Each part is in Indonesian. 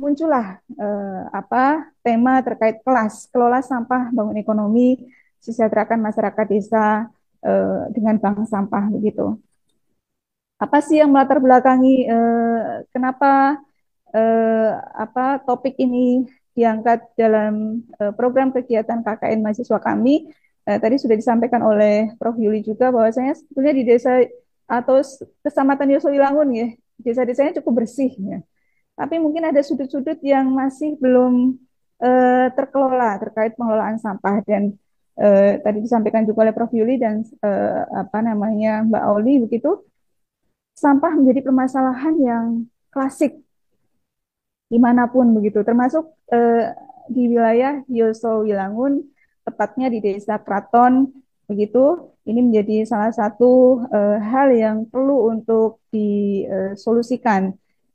muncullah apa tema terkait kelas kelola sampah bangun ekonomi sejahterakan masyarakat desa dengan bank sampah begitu. Apa sih yang melatar belakangi kenapa eh, apa topik ini diangkat dalam program kegiatan KKN mahasiswa kami? Tadi sudah disampaikan oleh Prof. Yuli juga bahwasanya sebetulnya di desa atau Kecamatan Yosowilangun ya, desa-desanya cukup bersih ya. Tapi mungkin ada sudut-sudut yang masih belum terkelola terkait pengelolaan sampah dan tadi disampaikan juga oleh Prof. Yuli dan apa namanya Mbak Auli begitu, sampah menjadi permasalahan yang klasik dimanapun begitu, termasuk di wilayah Yosowilangun, tepatnya di Desa Kraton begitu. Ini menjadi salah satu hal yang perlu untuk disolusikan.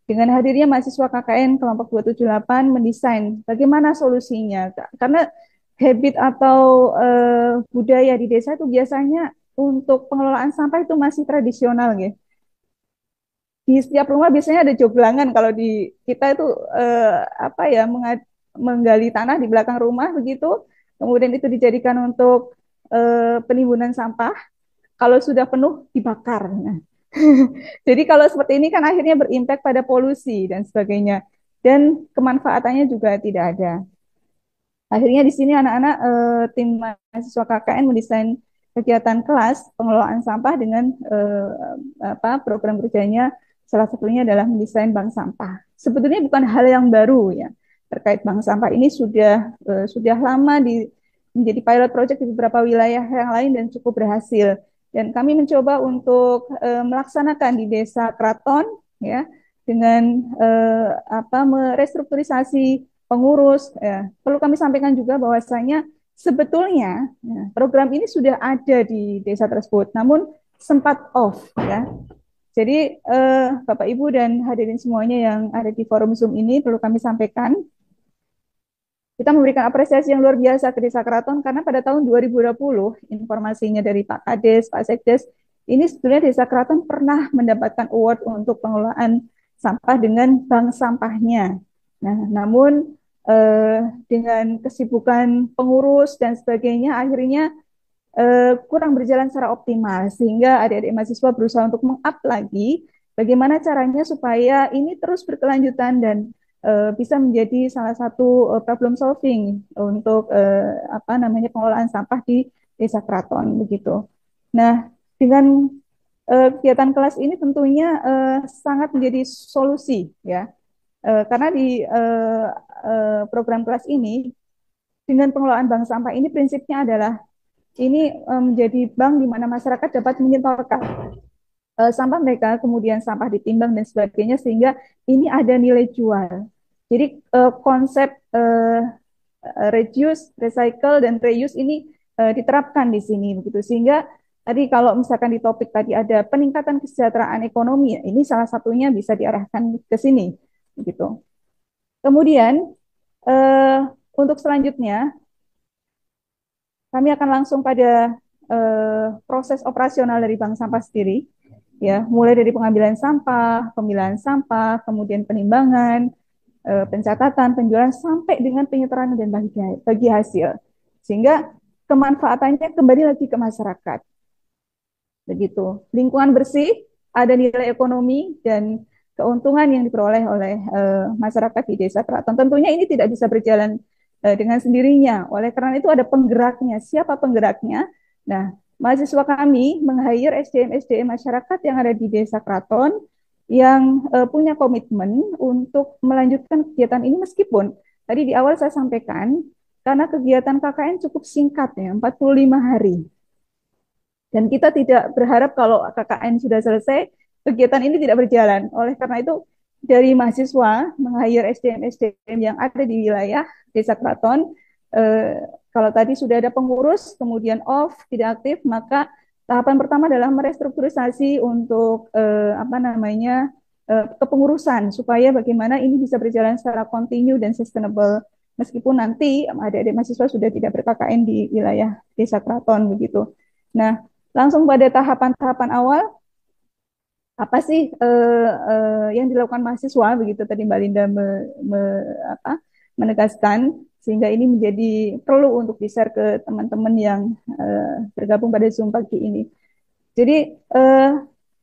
Dengan hadirnya mahasiswa KKN kelompok 278 mendesain bagaimana solusinya. Karena habit atau budaya di desa itu biasanya untuk pengelolaan sampah itu masih tradisional ya. Di setiap rumah biasanya ada joglangan kalau di kita itu apa ya menggali tanah di belakang rumah begitu, kemudian itu dijadikan untuk penimbunan sampah. Kalau sudah penuh dibakar. Nah, jadi kalau seperti ini kan akhirnya berimpact pada polusi dan sebagainya, dan kemanfaatannya juga tidak ada. Akhirnya di sini anak-anak tim mahasiswa KKN mendesain kegiatan kelas pengelolaan sampah dengan apa program kerjanya salah satunya adalah mendesain bank sampah. Sebetulnya bukan hal yang baru ya terkait bank sampah ini sudah lama menjadi pilot project di beberapa wilayah yang lain dan cukup berhasil. Dan kami mencoba untuk melaksanakan di Desa Kraton ya dengan apa merestrukturisasi pengurus. Ya. Perlu kami sampaikan juga bahwasanya sebetulnya ya, program ini sudah ada di desa tersebut, namun sempat off ya. Jadi Bapak Ibu dan hadirin semuanya yang ada di forum Zoom ini perlu kami sampaikan, kita memberikan apresiasi yang luar biasa ke Desa Keraton karena pada tahun 2020 informasinya dari Pak Kades, Pak Sekdes, ini sebetulnya Desa Keraton pernah mendapatkan award untuk pengelolaan sampah dengan bank sampahnya. Nah, namun dengan kesibukan pengurus dan sebagainya, akhirnya kurang berjalan secara optimal sehingga adik-adik mahasiswa berusaha untuk meng-up lagi bagaimana caranya supaya ini terus berkelanjutan dan bisa menjadi salah satu problem solving untuk apa namanya pengelolaan sampah di Desa Kraton begitu. Nah, dengan kegiatan kelas ini tentunya sangat menjadi solusi ya. Karena di program kelas ini dengan pengelolaan bank sampah ini prinsipnya adalah ini menjadi bank di mana masyarakat dapat menyetorkan sampah mereka, kemudian sampah ditimbang dan sebagainya sehingga ini ada nilai jual. Jadi konsep reduce, recycle dan reuse ini diterapkan di sini begitu sehingga tadi kalau misalkan di topik tadi ada peningkatan kesejahteraan ekonomi, ya, ini salah satunya bisa diarahkan ke sini begitu. Kemudian eh, untuk selanjutnya kami akan langsung pada proses operasional dari bank sampah sendiri, ya, mulai dari pengambilan sampah, pemilahan sampah, kemudian penimbangan, pencatatan, penjualan, sampai dengan penyetoran dan bagi hasil. Sehingga kemanfaatannya kembali lagi ke masyarakat. Begitu. Lingkungan bersih, ada nilai ekonomi dan keuntungan yang diperoleh oleh masyarakat di Desa Keraton. Tentunya ini tidak bisa berjalan dengan sendirinya. Oleh karena itu ada penggeraknya. Siapa penggeraknya? Nah, mahasiswa kami meng-hire SDM-SDM masyarakat yang ada di Desa Keraton yang punya komitmen untuk melanjutkan kegiatan ini meskipun tadi di awal saya sampaikan karena kegiatan KKN cukup singkat ya, 45 hari. Dan kita tidak berharap kalau KKN sudah selesai, kegiatan ini tidak berjalan. Oleh karena itu, dari mahasiswa meng-hire SDM-SDM yang ada di wilayah Desa Kraton, kalau tadi sudah ada pengurus, kemudian off, tidak aktif, maka tahapan pertama adalah merestrukturisasi untuk apa namanya kepengurusan supaya bagaimana ini bisa berjalan secara kontinu dan sustainable meskipun nanti adik-adik mahasiswa sudah tidak ber-KKN di wilayah Desa Kraton begitu. Nah, langsung pada tahapan-tahapan awal apa sih yang dilakukan mahasiswa begitu tadi Mbak Linda apa, menegaskan sehingga ini menjadi perlu untuk di-share ke teman-teman yang bergabung pada Zoom pagi ini. Jadi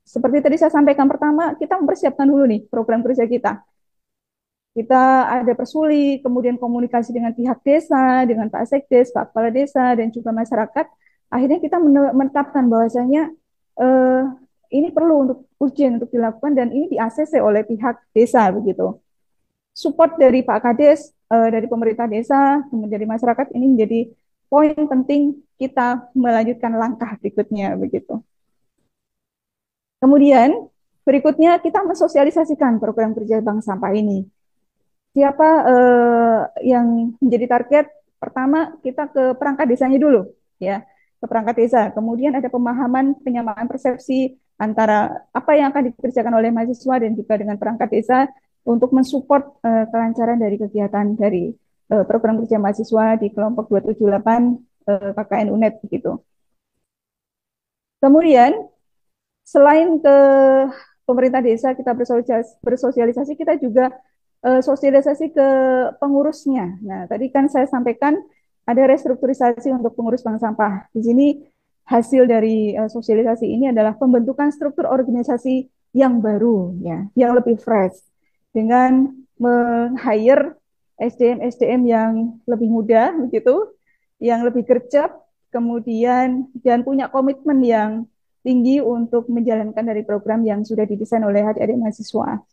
seperti tadi saya sampaikan pertama, kita mempersiapkan dulu nih program kerja kita. Kita ada persuli, kemudian komunikasi dengan pihak desa, dengan Pak Sekdes, Pak Kepala Desa, dan juga masyarakat. Akhirnya kita menetapkan bahwasanya eh, ini perlu untuk urgent untuk dilakukan dan ini di-ACC oleh pihak desa begitu. Support dari Pak Kades, dari pemerintah desa, kemudian dari masyarakat ini menjadi poin penting kita melanjutkan langkah berikutnya begitu. Kemudian berikutnya kita mensosialisasikan program kerja bank sampah ini. Siapa yang menjadi target? Pertama kita ke perangkat desanya dulu, ya, ke perangkat desa. Kemudian ada pemahaman penyamaan persepsi antara apa yang akan dikerjakan oleh mahasiswa dan juga dengan perangkat desa untuk mensupport kelancaran dari kegiatan dari program kerja mahasiswa di kelompok 278 KKN UNED gitu. Kemudian selain ke pemerintah desa kita bersosialisasi, kita juga sosialisasi ke pengurusnya. Nah, tadi kan saya sampaikan ada restrukturisasi untuk pengurus bank sampah. Di sini hasil dari sosialisasi ini adalah pembentukan struktur organisasi yang baru, ya, yang lebih fresh, dengan meng-hire SDM-SDM yang lebih muda, begitu, yang lebih gercep, kemudian dan punya komitmen yang tinggi untuk menjalankan dari program yang sudah didesain oleh adik-adik mahasiswa.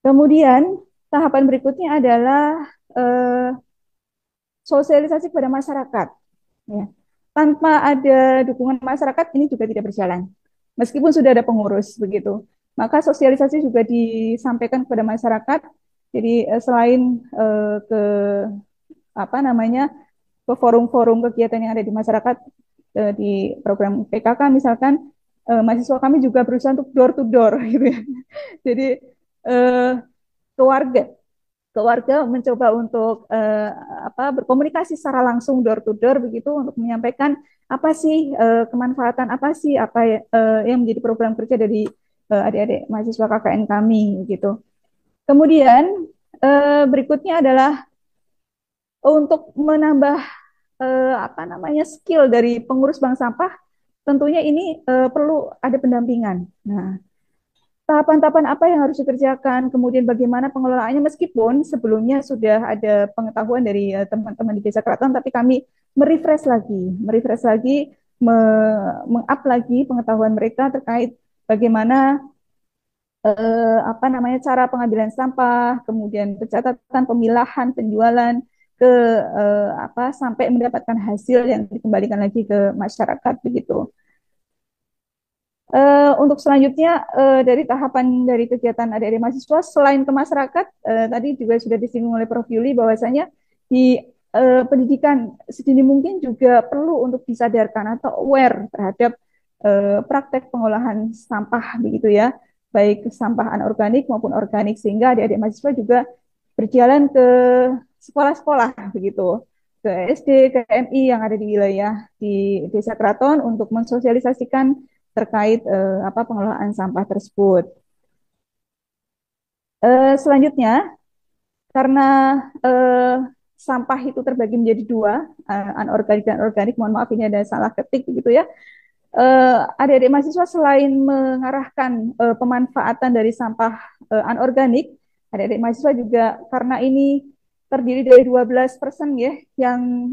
Kemudian tahapan berikutnya adalah eh, sosialisasi kepada masyarakat. Ya. Tanpa ada dukungan masyarakat ini juga tidak berjalan. Meskipun sudah ada pengurus begitu, maka sosialisasi juga disampaikan kepada masyarakat. Jadi selain ke apa namanya ke forum-forum kegiatan yang ada di masyarakat di program PKK misalkan mahasiswa kami juga berusaha untuk door to door gitu ya. Jadi eh, ke warga mencoba untuk apa berkomunikasi secara langsung door to door begitu untuk menyampaikan apa sih kemanfaatan apa sih apa yang menjadi program kerja dari adik-adik mahasiswa KKN kami gitu. Kemudian berikutnya adalah untuk menambah apa namanya skill dari pengurus bank sampah, tentunya ini perlu ada pendampingan. Nah, tahapan-tahapan apa yang harus dikerjakan, kemudian bagaimana pengelolaannya, meskipun sebelumnya sudah ada pengetahuan dari teman-teman di Desa Keraton, tapi kami merefresh lagi, meng-up lagi pengetahuan mereka terkait bagaimana apa namanya cara pengambilan sampah, kemudian pencatatan, pemilahan, penjualan ke apa sampai mendapatkan hasil yang dikembalikan lagi ke masyarakat begitu. Untuk selanjutnya dari tahapan dari kegiatan adik-adik mahasiswa selain ke masyarakat tadi juga sudah disinggung oleh Prof Yuli bahwasanya di pendidikan sedini mungkin juga perlu untuk disadarkan atau aware terhadap praktek pengolahan sampah begitu ya, baik sampah anorganik maupun organik sehingga adik-adik mahasiswa juga berjalan ke sekolah-sekolah begitu, ke SD, ke MI yang ada di wilayah di Desa Keraton untuk mensosialisasikan terkait apa pengelolaan sampah tersebut. Selanjutnya, karena eh, sampah itu terbagi menjadi dua, anorganik dan organik. Mohon maaf ini ada salah ketik begitu ya. Adik-adik mahasiswa selain mengarahkan pemanfaatan dari sampah anorganik, adik-adik mahasiswa juga karena ini terdiri dari 12% ya, yang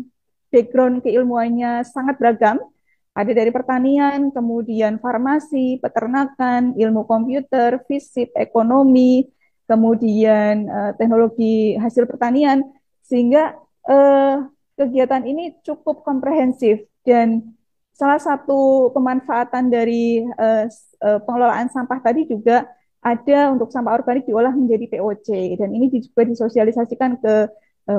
background keilmuannya sangat beragam, ada dari pertanian, kemudian farmasi, peternakan, ilmu komputer, fisip, ekonomi, kemudian teknologi hasil pertanian, sehingga kegiatan ini cukup komprehensif dan salah satu pemanfaatan dari pengelolaan sampah tadi juga ada untuk sampah organik diolah menjadi POC dan ini juga disosialisasikan ke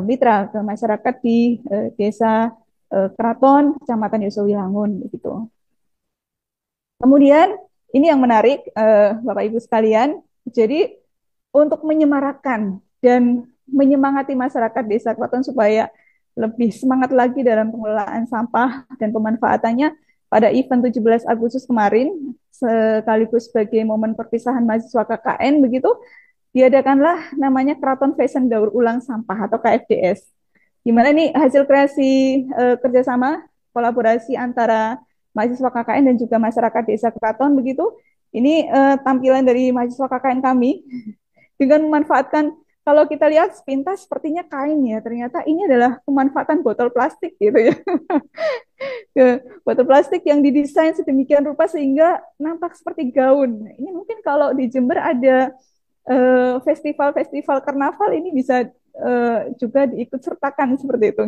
mitra, ke masyarakat di desa Keraton, Kecamatan Yosowilangun begitu. Kemudian ini yang menarik Bapak Ibu sekalian. Jadi untuk menyemarakkan dan menyemangati masyarakat Desa Keraton supaya lebih semangat lagi dalam pengelolaan sampah dan pemanfaatannya, pada event 17 Agustus kemarin, sekaligus sebagai momen perpisahan mahasiswa KKN begitu, diadakanlah namanya Keraton Fashion Daur Ulang Sampah atau KFDS. Di mana nih hasil kreasi kerjasama kolaborasi antara mahasiswa KKN dan juga masyarakat Desa Keraton begitu. Ini tampilan dari mahasiswa KKN kami dengan memanfaatkan, kalau kita lihat sepintas sepertinya kain ya, ternyata ini adalah pemanfaatan botol plastik gitu ya. Botol plastik yang didesain sedemikian rupa sehingga nampak seperti gaun. Ini mungkin kalau di Jember ada festival-festival karnaval ini bisa juga diikut sertakan seperti itu.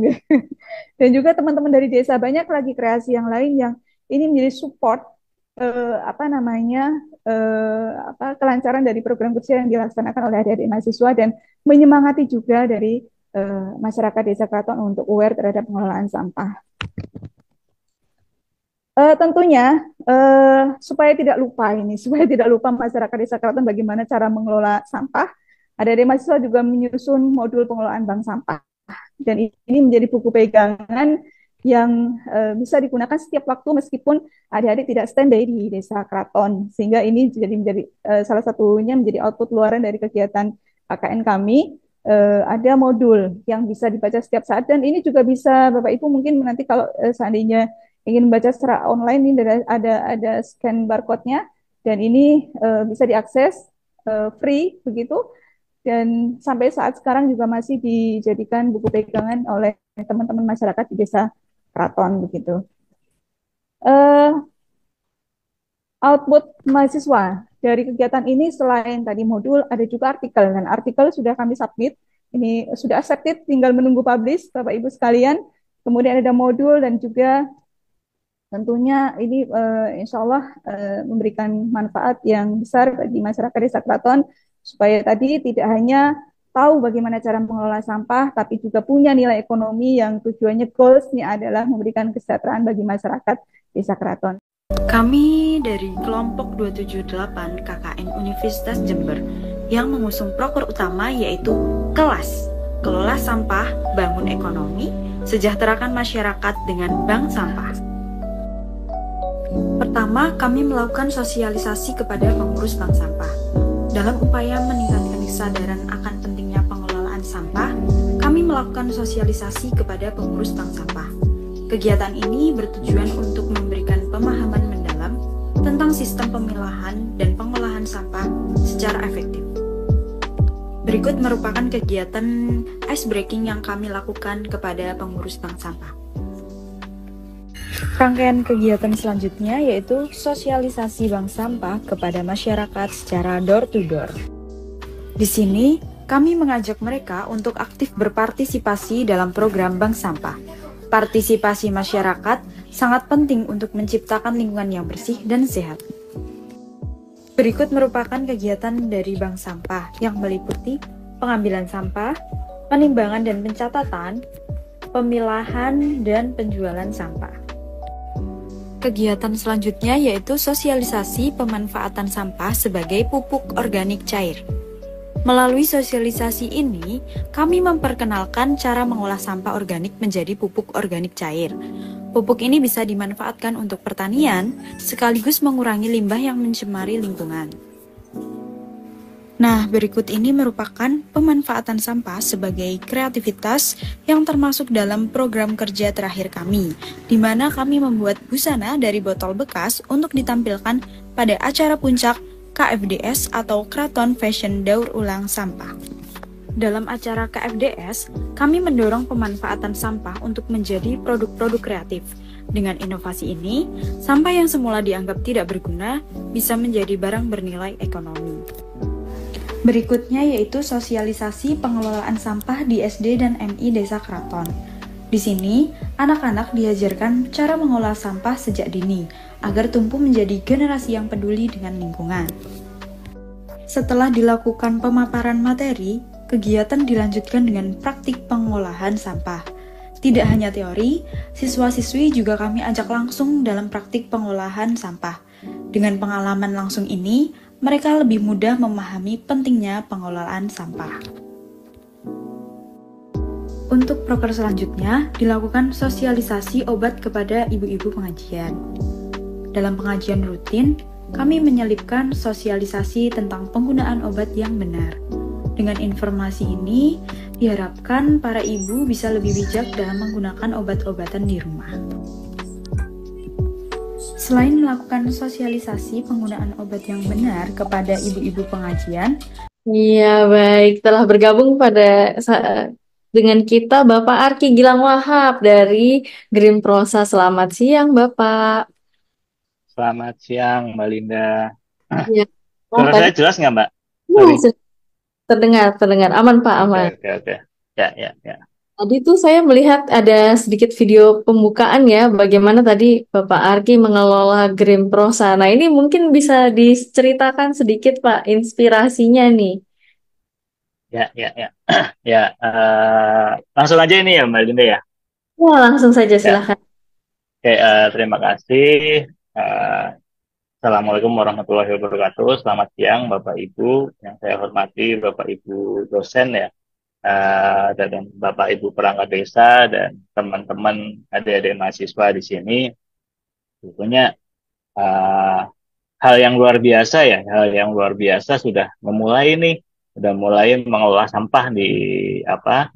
Dan juga teman-teman dari desa banyak lagi kreasi yang lain yang ini menjadi support apa namanya kelancaran dari program kerja yang dilaksanakan oleh adik-adik mahasiswa dan menyemangati juga dari masyarakat Desa Keraton untuk aware terhadap pengelolaan sampah. Tentunya supaya tidak lupa ini, supaya tidak lupa masyarakat Desa Keraton bagaimana cara mengelola sampah, adik-adik mahasiswa juga menyusun modul pengelolaan bank sampah. Dan ini menjadi buku pegangan yang bisa digunakan setiap waktu meskipun adik-adik tidak standby di Desa Keraton. Sehingga ini menjadi salah satunya menjadi output luaran dari kegiatan KKN kami. Ada modul yang bisa dibaca setiap saat dan ini juga bisa Bapak Ibu mungkin nanti kalau seandainya ingin membaca secara online ini ada scan barcode-nya dan ini bisa diakses free begitu. Dan sampai saat sekarang juga masih dijadikan buku pegangan oleh teman-teman masyarakat di Desa Keraton begitu. Output mahasiswa dari kegiatan ini selain tadi modul ada juga artikel dan artikel sudah kami submit. Ini sudah accepted, tinggal menunggu publish Bapak Ibu sekalian. Kemudian ada modul dan juga tentunya ini insya Allah memberikan manfaat yang besar bagi masyarakat Desa Keraton supaya tadi tidak hanya tahu bagaimana cara mengelola sampah, tapi juga punya nilai ekonomi yang tujuannya goals-nya adalah memberikan kesejahteraan bagi masyarakat Desa Keraton. Kami dari kelompok 278 KKN Universitas Jember yang mengusung proker utama yaitu kelas, kelola sampah, bangun ekonomi, sejahterakan masyarakat dengan bank sampah. Pertama, kami melakukan sosialisasi kepada pengurus bank sampah. Dalam upaya meningkatkan kesadaran akan pentingnya pengelolaan sampah, kami melakukan sosialisasi kepada pengurus bank sampah. Kegiatan ini bertujuan untuk memberikan pemahaman mendalam tentang sistem pemilahan dan pengolahan sampah secara efektif. Berikut merupakan kegiatan ice breaking yang kami lakukan kepada pengurus bank sampah. Rangkaian kegiatan selanjutnya yaitu sosialisasi bank sampah kepada masyarakat secara door to door. Di sini, kami mengajak mereka untuk aktif berpartisipasi dalam program bank sampah. Partisipasi masyarakat sangat penting untuk menciptakan lingkungan yang bersih dan sehat. Berikut merupakan kegiatan dari bank sampah yang meliputi pengambilan sampah, penimbangan dan pencatatan, pemilahan, dan penjualan sampah. Kegiatan selanjutnya yaitu sosialisasi pemanfaatan sampah sebagai pupuk organik cair. Melalui sosialisasi ini, kami memperkenalkan cara mengolah sampah organik menjadi pupuk organik cair. Pupuk ini bisa dimanfaatkan untuk pertanian, sekaligus mengurangi limbah yang mencemari lingkungan. Nah, berikut ini merupakan pemanfaatan sampah sebagai kreativitas yang termasuk dalam program kerja terakhir kami, di mana kami membuat busana dari botol bekas untuk ditampilkan pada acara puncak KFDS atau Keraton Fashion Daur Ulang Sampah. Dalam acara KFDS, kami mendorong pemanfaatan sampah untuk menjadi produk-produk kreatif. Dengan inovasi ini, sampah yang semula dianggap tidak berguna bisa menjadi barang bernilai ekonomi. Berikutnya yaitu sosialisasi pengelolaan sampah di SD dan MI Desa Keraton. Di sini, anak-anak diajarkan cara mengolah sampah sejak dini, agar tumbuh menjadi generasi yang peduli dengan lingkungan. Setelah dilakukan pemaparan materi, kegiatan dilanjutkan dengan praktik pengolahan sampah. Tidak hanya teori, siswa-siswi juga kami ajak langsung dalam praktik pengolahan sampah. Dengan pengalaman langsung ini, mereka lebih mudah memahami pentingnya pengelolaan sampah. Untuk proker selanjutnya, dilakukan sosialisasi obat kepada ibu-ibu pengajian. Dalam pengajian rutin, kami menyelipkan sosialisasi tentang penggunaan obat yang benar. Dengan informasi ini, diharapkan para ibu bisa lebih bijak dalam menggunakan obat-obatan di rumah. Selain melakukan sosialisasi penggunaan obat yang benar kepada ibu-ibu pengajian, Iya, baik. Telah bergabung dengan kita Bapak Arki Gilang Wahab dari Green Prosa. Selamat siang, Bapak. Selamat siang, Mbak Linda. Ya. Wah, Suara tadi saya jelas nggak, Mbak? ya, Sorry. terdengar. Aman, Pak, Oke, aman. oke. Ya. Tadi tuh saya melihat ada sedikit video pembukaan ya, bagaimana tadi Bapak Arki mengelola Green Prosa. Nah, ini mungkin bisa diceritakan sedikit, Pak, inspirasinya nih. Ya. Ya, langsung aja ini ya, Mbak Linda ya. Ya, langsung saja Ya, silahkan. oke, terima kasih. Eh, Assalamualaikum warahmatullahi wabarakatuh. Selamat siang, Bapak Ibu. Yang saya hormati, Bapak Ibu dosen ya, dan Bapak Ibu perangkat desa dan teman-teman adik-adik mahasiswa di sini. Tentunya eh, hal yang luar biasa ya, hal yang luar biasa sudah mulai mengelola sampah di apa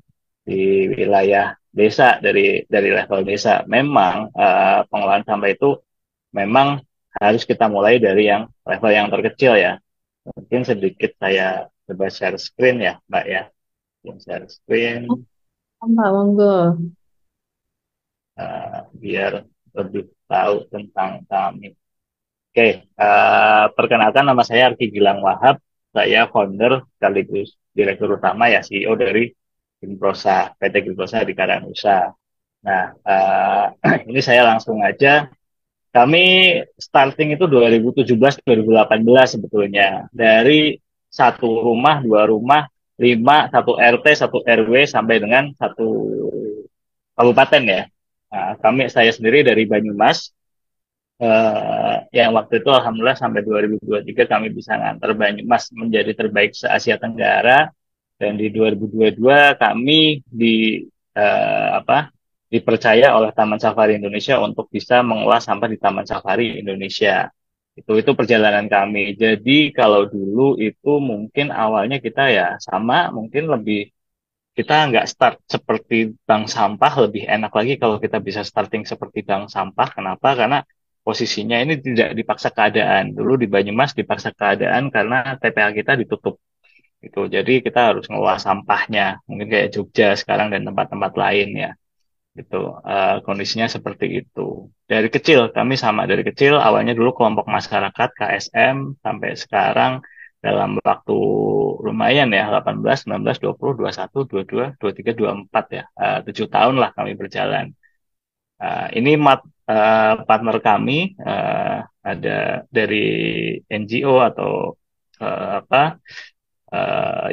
di wilayah desa dari level desa. Memang pengelolaan sampah itu memang harus kita mulai dari yang level yang terkecil ya. Mungkin sedikit saya coba share screen ya, Mbak ya. Share screen Pak, monggo. biar lebih tahu tentang kami. Oke, perkenalkan nama saya Arki Gilang Wahab. Saya founder sekaligus direktur utama ya CEO dari Gimprosa, PT Gimprosa di Karanusa. Nah, ini saya langsung aja. Kami starting itu 2017-2018 sebetulnya. Dari satu rumah, dua rumah, lima, satu RT, satu RW, sampai dengan satu kabupaten ya. Nah, saya sendiri dari Banyumas, yang waktu itu alhamdulillah sampai 2023 kami bisa ngantar Banyumas menjadi terbaik se-Asia Tenggara, dan di 2022 kami dipercaya oleh Taman Safari Indonesia untuk bisa mengolah sampah di Taman Safari Indonesia. Itu perjalanan kami. Jadi kalau dulu itu mungkin awalnya kita ya sama, mungkin lebih kita nggak start seperti bank sampah, lebih enak lagi kalau kita bisa starting seperti bank sampah. Kenapa? Karena posisinya ini tidak dipaksa keadaan. Dulu di Banyumas dipaksa keadaan karena TPA kita ditutup. Gitu. Jadi kita harus ngelola sampahnya. Mungkin kayak Jogja sekarang dan tempat-tempat lain ya. Gitu. Kondisinya seperti itu. Dari kecil, awalnya dulu kelompok masyarakat KSM, sampai sekarang dalam waktu lumayan ya, 18, 19, 20, 21, 22, 23, 24 ya. 7 tahun lah kami berjalan. Ini partner kami, ada dari NGO atau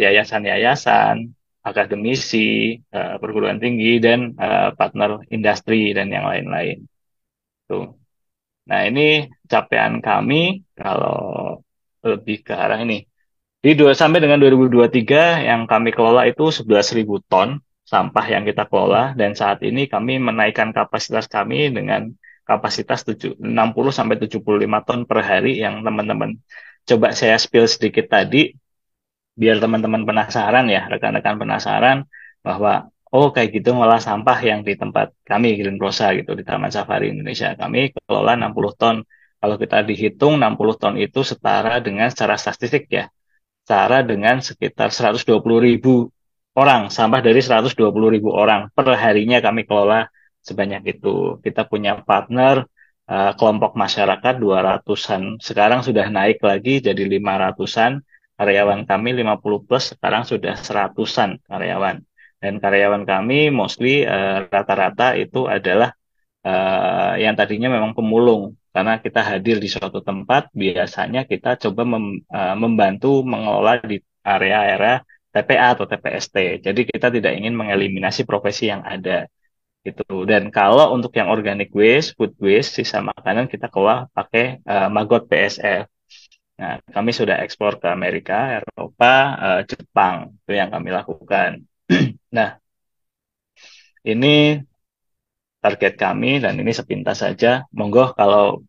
yayasan-yayasan, akademisi, perguruan tinggi, dan partner industri dan yang lain-lain. Tuh. Nah, ini capaian kami kalau lebih ke arah ini. Sampai dengan 2023 yang kami kelola itu 11.000 ton sampah yang kita kelola, dan saat ini kami menaikkan kapasitas kami dengan kapasitas 60 sampai 75 ton per hari yang teman-teman coba saya spill sedikit tadi biar teman-teman penasaran ya, rekan-rekan penasaran bahwa oh kayak gitu ngolah sampah yang di tempat kami Green Prosa gitu di Taman Safari Indonesia. Kami kelola 60 ton. Kalau kita dihitung 60 ton itu setara dengan secara statistik ya, setara dengan sekitar 120.000 orang, sampah dari 120.000 orang per harinya kami kelola sebanyak itu. Kita punya partner kelompok masyarakat 200-an, sekarang sudah naik lagi jadi 500-an. Karyawan kami 50 plus, sekarang sudah 100-an karyawan. Dan karyawan kami mostly rata-rata itu adalah yang tadinya memang pemulung. Karena kita hadir di suatu tempat, biasanya kita coba membantu mengelola di area-area TPA atau TPST. Jadi kita tidak ingin mengeliminasi profesi yang ada. Gitu. Dan kalau untuk yang organic waste, food waste, sisa makanan kita kelola pakai maggot PSF. Nah, kami sudah ekspor ke Amerika, Eropa, Jepang. Itu yang kami lakukan. Nah, ini target kami dan ini sepintas saja. Monggo kalau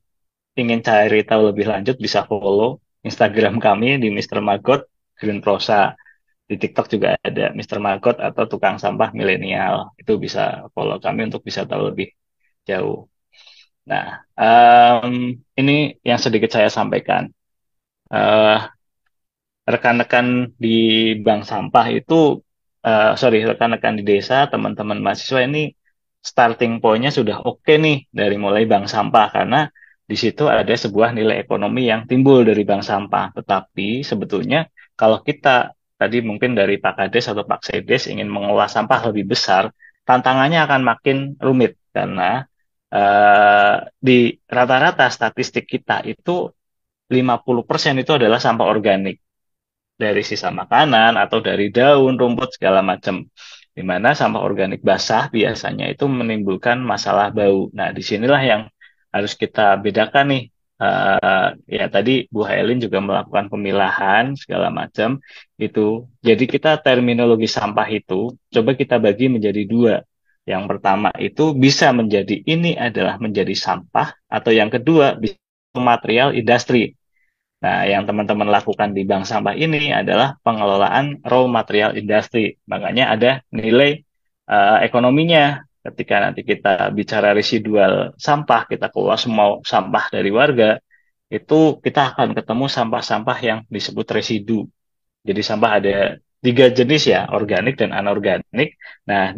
ingin cari tahu lebih lanjut bisa follow Instagram kami di Mr. Magot Green Prosa. Di TikTok juga ada Mr. Magot atau Tukang Sampah Milenial. Itu bisa follow kami untuk bisa tahu lebih jauh. Nah, ini yang sedikit saya sampaikan. Eh, Rekan-rekan di bank sampah itu, rekan-rekan di desa, teman-teman mahasiswa ini starting point-nya sudah oke nih dari mulai bank sampah karena di situ ada sebuah nilai ekonomi yang timbul dari bank sampah. Tetapi sebetulnya kalau kita tadi mungkin dari Pak Kades atau Pak Sedes ingin mengolah sampah lebih besar, tantangannya akan makin rumit karena di rata-rata statistik kita itu 50% itu adalah sampah organik dari sisa makanan atau dari daun, rumput segala macam. Di mana sampah organik basah biasanya itu menimbulkan masalah bau. Nah, disinilah yang harus kita bedakan nih. Ya tadi Bu Hailin juga melakukan pemilahan segala macam itu. Jadi kita terminologi sampah itu coba kita bagi menjadi dua. Yang pertama itu bisa menjadi ini adalah menjadi sampah atau yang kedua bisa material industri. Nah, yang teman-teman lakukan di bank sampah ini adalah pengelolaan raw material industri. Makanya ada nilai ekonominya. Ketika nanti kita bicara residual sampah, kita keluar semua sampah dari warga, itu kita akan ketemu sampah-sampah yang disebut residu. Jadi sampah ada tiga jenis ya, organik dan anorganik. Nah,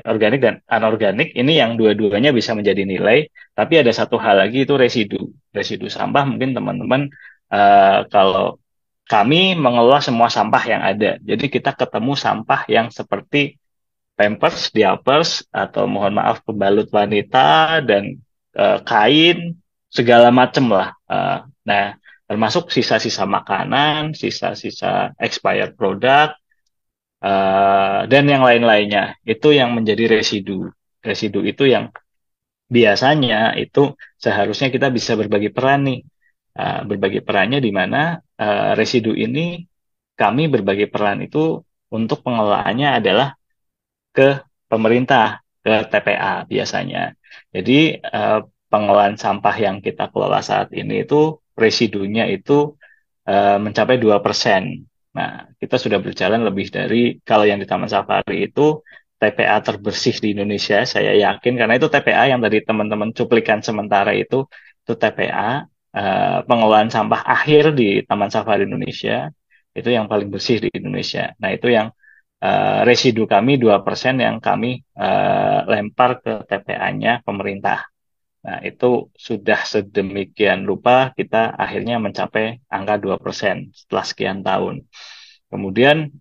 organik dan anorganik ini yang dua-duanya bisa menjadi nilai, tapi ada satu hal lagi itu residu. Residu sampah mungkin teman-teman kalau kami mengelola semua sampah yang ada. Jadi kita ketemu sampah yang seperti Pampers, diapers, atau mohon maaf pembalut wanita dan kain segala macam lah. Nah, termasuk sisa-sisa makanan, sisa-sisa expired product, dan yang lain-lainnya. Itu yang menjadi residu. Residu itu yang biasanya itu seharusnya kita bisa berbagi peran nih. Berbagi perannya di mana residu ini kami berbagi peran itu untuk pengelolaannya adalah ke pemerintah, ke TPA biasanya. Jadi pengolahan sampah yang kita kelola saat ini itu residunya itu mencapai 2%. Nah, kita sudah berjalan lebih dari, kalau yang di Taman Safari itu TPA terbersih di Indonesia, saya yakin, karena itu TPA yang tadi teman-teman cuplikan sementara itu TPA, pengolahan sampah akhir di Taman Safari Indonesia, itu yang paling bersih di Indonesia. Nah, itu yang residu kami 2% yang kami lempar ke TPA-nya pemerintah. Nah, itu sudah sedemikian rupa kita akhirnya mencapai angka 2% setelah sekian tahun. Kemudian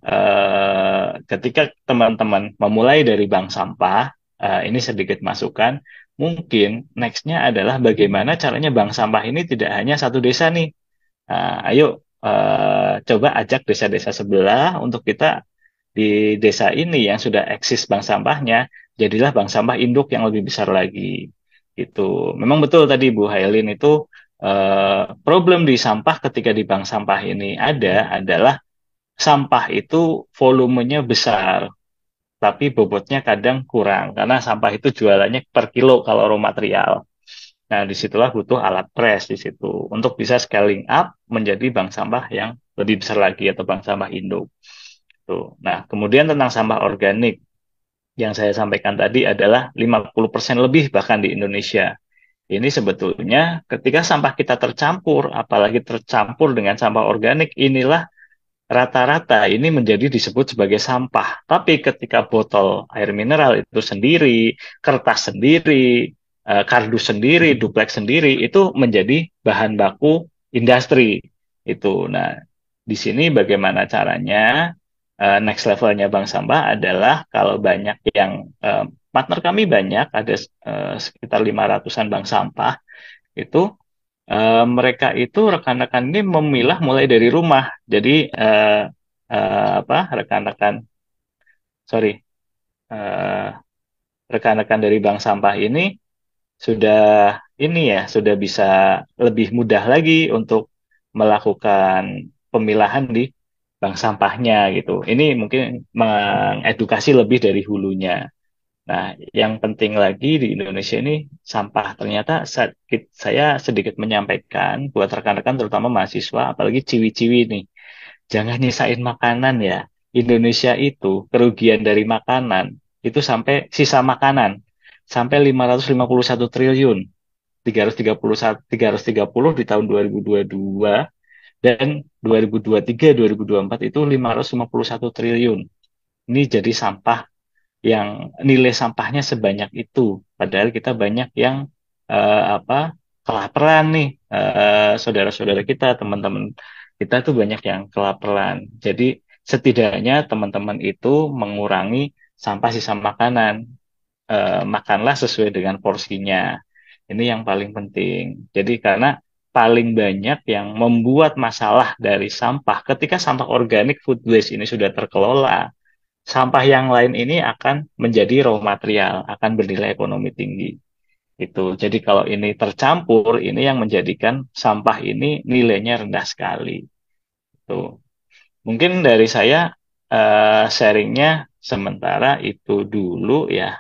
ketika teman-teman memulai dari bank sampah, ini sedikit masukan, mungkin next-nya adalah bagaimana caranya bank sampah ini tidak hanya satu desa nih. Ayo coba ajak desa-desa sebelah untuk kita di desa ini yang sudah eksis bank sampahnya, jadilah bank sampah induk yang lebih besar lagi. Itu memang betul tadi Bu Hailin itu problem di sampah ketika di bank sampah ini adalah sampah itu volumenya besar, tapi bobotnya kadang kurang karena sampah itu jualannya per kilo kalau raw material. Nah, disitulah butuh alat press di situ untuk bisa scaling up menjadi bank sampah yang lebih besar lagi atau bank sampah induk. Tuh. Nah, kemudian tentang sampah organik yang saya sampaikan tadi adalah 50% lebih bahkan di Indonesia. Ini sebetulnya ketika sampah kita tercampur, apalagi tercampur dengan sampah organik, inilah rata-rata ini menjadi disebut sebagai sampah. Tapi ketika botol air mineral itu sendiri, kertas sendiri, kardus sendiri, dupleks sendiri, itu menjadi bahan baku industri. Itu. Nah, di sini bagaimana caranya? Next levelnya bank sampah adalah kalau banyak yang partner kami banyak, ada sekitar 500-an bank sampah, itu mereka itu rekan-rekan ini memilah mulai dari rumah. Jadi rekan-rekan sorry eh, rekan-rekan dari bank sampah ini sudah bisa lebih mudah lagi untuk melakukan pemilahan di bank sampahnya gitu. Ini mungkin mengedukasi lebih dari hulunya. Nah, yang penting lagi di Indonesia ini sampah. Ternyata saya sedikit menyampaikan buat rekan-rekan terutama mahasiswa, apalagi ciwi-ciwi nih. Jangan nyisain makanan ya. Indonesia itu kerugian dari makanan itu sampai sisa makanan sampai 551 triliun. 330 di tahun 2022 dan 2023 2024 itu 551 triliun. Ini jadi sampah yang nilai sampahnya sebanyak itu. Padahal kita banyak yang apa kelaparan nih, saudara-saudara kita, teman-teman kita tuh banyak yang kelaparan. Jadi setidaknya teman-teman itu mengurangi sampah sisa makanan. Makanlah sesuai dengan porsinya. Ini yang paling penting. Jadi karena paling banyak yang membuat masalah dari sampah ketika sampah organik food waste ini sudah terkelola, sampah yang lain ini akan menjadi raw material, akan bernilai ekonomi tinggi. Itu. Jadi kalau ini tercampur, ini yang menjadikan sampah ini nilainya rendah sekali. Itu. Mungkin dari saya sharingnya sementara itu dulu ya.